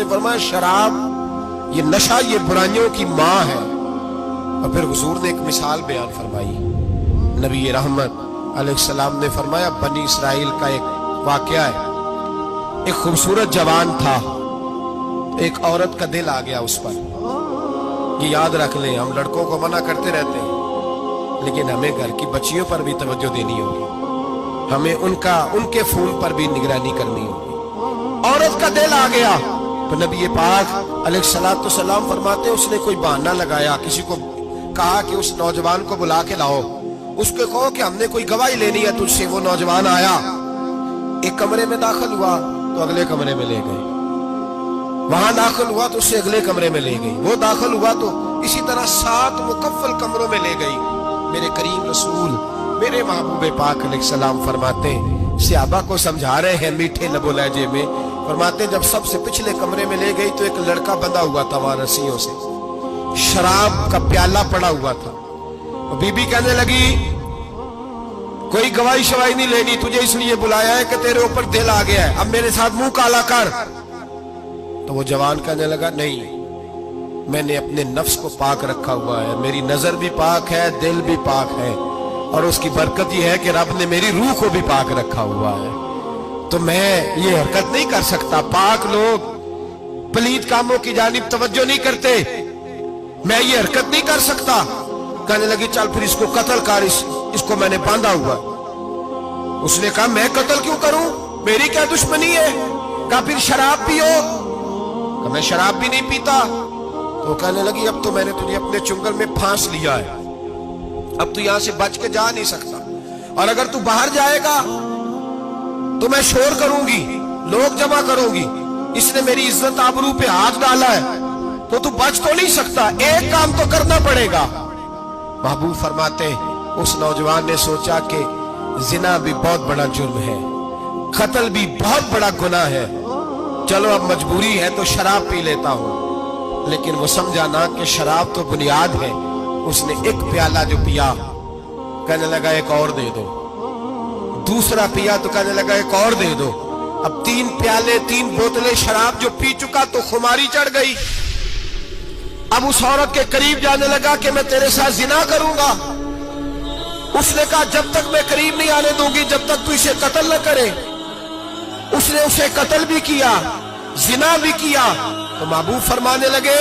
ने फरमाया शराब ये नशा ये बुराइयों की माँ है। और फिर हुजूर ने एक मिसाल बयान फरमाई। नबी रहमत अलैहिस्सलाम ने फरमाया बनी इसराइल का एक वाकया है। एक खूबसूरत जवान था, एक औरत का दिल आ गया उस पर। ये याद रख लें, हम लड़कों को मना करते रहते हैं, लेकिन हमें घर की बच्चियों पर भी तवज्जो देनी होगी, हमें उनके खून पर भी निगरानी करनी होगी। औरत का दिल आ गया तो नबी पाक अलैहिस्सलाम फरमाते उसने कोई बहाना लगाया, किसी को कहा कि उस नौजवान को बुला के लाओ, उसको कहो कि हमने कोई गवाही लेनी है तुझसे। वो नौजवान आया, एक कमरे में दाखिल हुआ तो अगले कमरे में ले गए, वहां दाखिल हुआ तो उससे अगले कमरे में ले गई, वो दाखिल हुआ तो इसी तरह 7 मुकफ्फल कमरों में ले गई। मेरे करीम रसूल मेरे महबूब पाक अलैहिस्सलाम फरमाते, सहाबा को समझा रहे हैं मीठे लबो लहजे में, फरमाते जब सबसे पिछले कमरे में ले गई तो एक लड़का बंधा हुआ था वहां रस्सियों से, शराब का प्याला पड़ा हुआ था। बीबी कहने लगी कोई गवाही शवाही नहीं लेनी, तुझे इसलिए बुलाया है कि तेरे ऊपर दिल आ गया है, अब मेरे साथ मुंह काला कर। तो वो जवान कहने लगा नहीं, मैंने अपने नफ्स को पाक रखा हुआ है, मेरी नजर भी पाक है, दिल भी पाक है, और उसकी बरकत यह है कि रब ने मेरी रूह को भी पाक रखा हुआ है, तो मैं ये हरकत नहीं कर सकता। पाक लोग पलीद कामों की जानिब तवज्जो नहीं करते, मैं ये हरकत नहीं कर सकता। कहने लगी चल फिर इसको कत्ल कर, इसको मैंने बांधा हुआ। उसने कहा मैं कत्ल क्यों करूं, मेरी क्या दुश्मनी है। कहा फिर शराब पियो, कहा मैं शराब भी नहीं पीता। तो कहने लगी अब तो मैंने तुझे अपने चुंगल में फांस लिया है, अब तू यहां से बच के जा नहीं सकता, और अगर तू बाहर जाएगा तो मैं शोर करूंगी, लोग जमा करूंगी, इसने मेरी इज्जत आबरू पे हाथ डाला है, तो तू बच तो नहीं सकता, एक काम तो करना पड़ेगा। महबूब फरमाते उस नौजवान ने सोचा कि जिना भी बहुत बड़ा जुर्म है, कत्ल भी बहुत बड़ा गुनाह है, चलो अब मजबूरी है तो शराब पी लेता हूं। लेकिन वो समझा ना कि शराब तो बुनियाद है। उसने एक प्याला जो पिया, कहने लगा एक और दे दो, दूसरा पिया तो कहने लगा एक और दे दो। अब 3 प्याले 3 बोतलें शराब जो पी चुका तो खुमारी चढ़ गई। अब उस औरत के करीब जाने लगा कि मैं तेरे साथ जिना करूंगा। उसने कहा जब तक मैं करीब नहीं आने दूंगी जब तक तू इसे कत्ल न करे। उसने उसे कत्ल भी किया, जिना भी किया। तो महबूब फरमाने लगे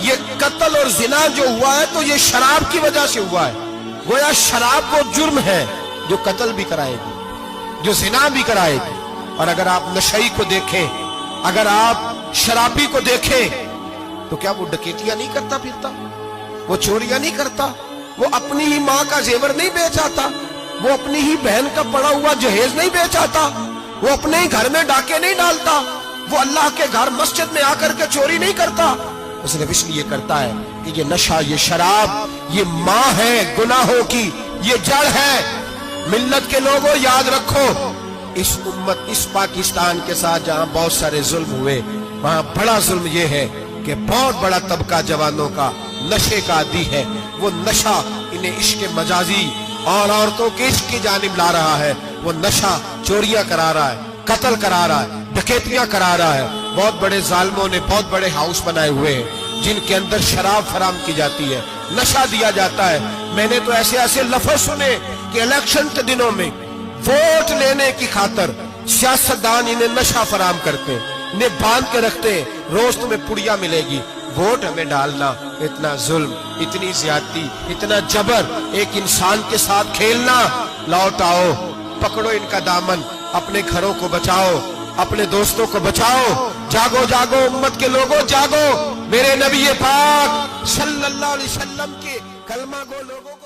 ये कत्ल और जिना जो हुआ है तो ये शराब की वजह से हुआ है। गोया शराब वो जुर्म है जो कत्ल भी कराएगी, जो जिना भी कराएगी। और अगर आप नशई को देखें, अगर आप शराबी को देखें, तो क्या वो डकैतियां नहीं करता फिरता, वो चोरियां नहीं करता, वो अपनी ही माँ का जेवर नहीं बेच आता, वो अपनी ही बहन का पड़ा हुआ जहेज नहीं बेच आता, वो अपने ही घर में डाके नहीं डालता, वो अल्लाह के घर मस्जिद में आकर के चोरी नहीं करता। वो सिर्फ इसलिए करता है कि ये नशा, ये शराब, ये माँ है गुनाहों की, ये जड़ है। मिल्लत के लोगों याद रखो, इस उम्मत, इस पाकिस्तान के साथ जहां बहुत सारे जुल्म हुए, वहां बड़ा जुल्म ये है कि बहुत बड़ा तबका जवानों का नशे का आदी है। वो नशा इन्हें इश्क मजाजी और औरतों के इश्क की जानिब ला रहा है। वो नशा चोरियां करा रहा है, कत्ल करा रहा है, डकैतियां करा रहा है। बहुत बड़े जालिमों ने बहुत बड़े हाउस बनाए हुए हैं जिनके अंदर शराब फराम की जाती है, नशा दिया जाता है। मैंने तो ऐसे ऐसे लफ्ज सुने कि इलेक्शन के दिनों में वोट लेने की खातर सियासतदान इन्हें नशा फराम करते हैं, इन्हें बांध के रखते हैं, रोज तुम्हें पुड़िया मिलेगी, वोट हमें डालना। इतना जुल्म, इतनी ज्यादती, इतना जबर, एक इंसान के साथ खेलना। लौट आओ, पकड़ो इनका दामन, अपने घरों को बचाओ, अपने दोस्तों को बचाओ। जागो जागो उम्मत के लोगों, जागो। मेरे नबी पाक सल्लल्लाहु अलैहि वसल्लम के कलमा गो लोगों